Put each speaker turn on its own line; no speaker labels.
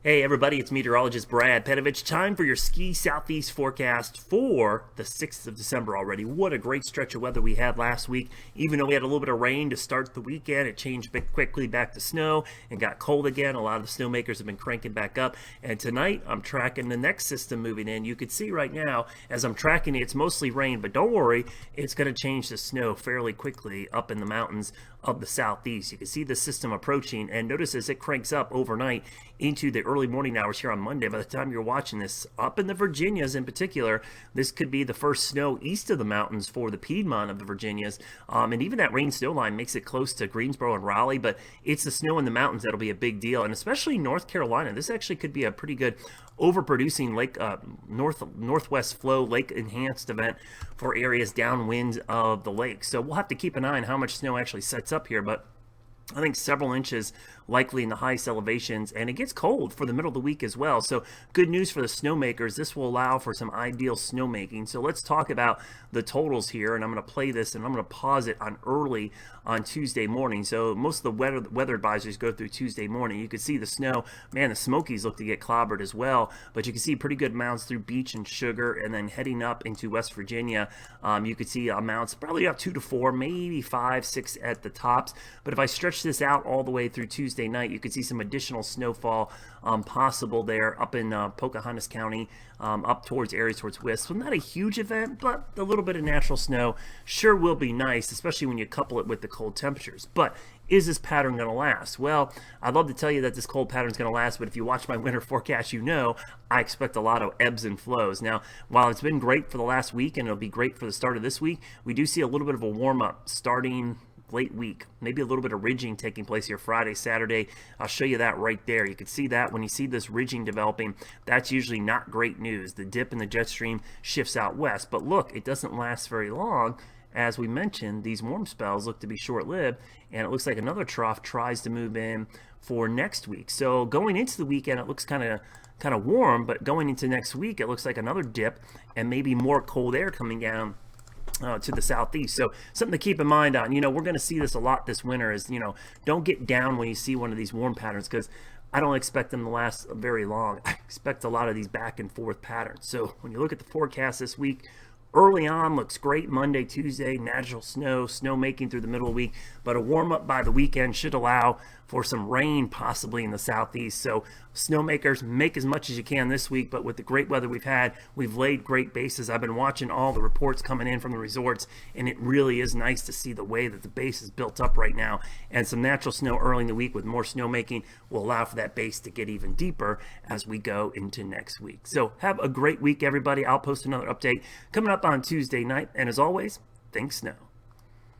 Hey everybody, it's meteorologist Brad Petovich. Time for your ski southeast forecast for the 6th of December already. What a great stretch of weather we had last week. Even though we had a little bit of rain to start the weekend, it changed quickly back to snow and got cold again. A lot of the snowmakers have been cranking back up. And tonight I'm tracking the next system moving in. You can see right now as I'm tracking it, it's mostly rain, but don't worry, it's going to change to snow fairly quickly up in the mountains of the southeast. You can see the system approaching, and notice as it cranks up overnight into the early morning hours here on Monday. By the time you're watching this, up in the Virginias in particular, this could be the first snow east of the mountains for the Piedmont of the Virginias. And even that rain snow line makes it close to Greensboro and Raleigh, but it's the snow in the mountains that'll be a big deal. And especially North Carolina, this actually could be a pretty good overproducing lake northwest flow lake enhanced event for areas downwind of the lake. So we'll have to keep an eye on how much snow actually sets up here, but I think several inches likely in the highest elevations, and it gets cold for the middle of the week as well. So good news for the snowmakers. This will allow for some ideal snowmaking. So let's talk about the totals here, and I'm going to play this and I'm going to pause it on early on Tuesday morning. So most of the weather advisories go through Tuesday morning. You can see the snow. Man, the Smokies look to get clobbered as well, but you can see pretty good amounts through Beach and Sugar, and then heading up into West Virginia, you could see amounts probably up 2 to 4, maybe 5, 6 at the tops. But if I stretch this out all the way through Tuesday night, you could see some additional snowfall possible there up in Pocahontas County, up towards areas towards west. So not a huge event, but a little bit of natural snow sure will be nice, especially when you couple it with the cold temperatures. But is this pattern going to last? Well, I'd love to tell you that this cold pattern is going to last, but if you watch my winter forecast, you know I expect a lot of ebbs and flows. Now, while it's been great for the last week and it'll be great for the start of this week, we do see a little bit of a warm-up starting late week, maybe a little bit of ridging taking place here Friday, Saturday. I'll show you that right there. You can see that when you see this ridging developing, that's usually not great news. The dip in the jet stream shifts out west, but look, it doesn't last very long. As we mentioned, these warm spells look to be short-lived, and it looks like another trough tries to move in for next week. So going into the weekend, it looks kind of warm, but going into next week, it looks like another dip and maybe more cold air coming down to the southeast. So something to keep in mind on, we're going to see this a lot this winter is, don't get down when you see one of these warm patterns, because I don't expect them to last very long. I expect a lot of these back and forth patterns. So when you look at the forecast this week, early on looks great. Monday, Tuesday, natural snow making through the middle of the week, but a warm up by the weekend should allow for some rain possibly in the southeast. So snowmakers, make as much as you can this week, but with the great weather we've had, we've laid great bases. I've been watching all the reports coming in from the resorts, and it really is nice to see the way that the base is built up right now. And some natural snow early in the week with more snowmaking will allow for that base to get even deeper as we go into next week. So have a great week, everybody. I'll post another update coming up on Tuesday night, and as always, think snow.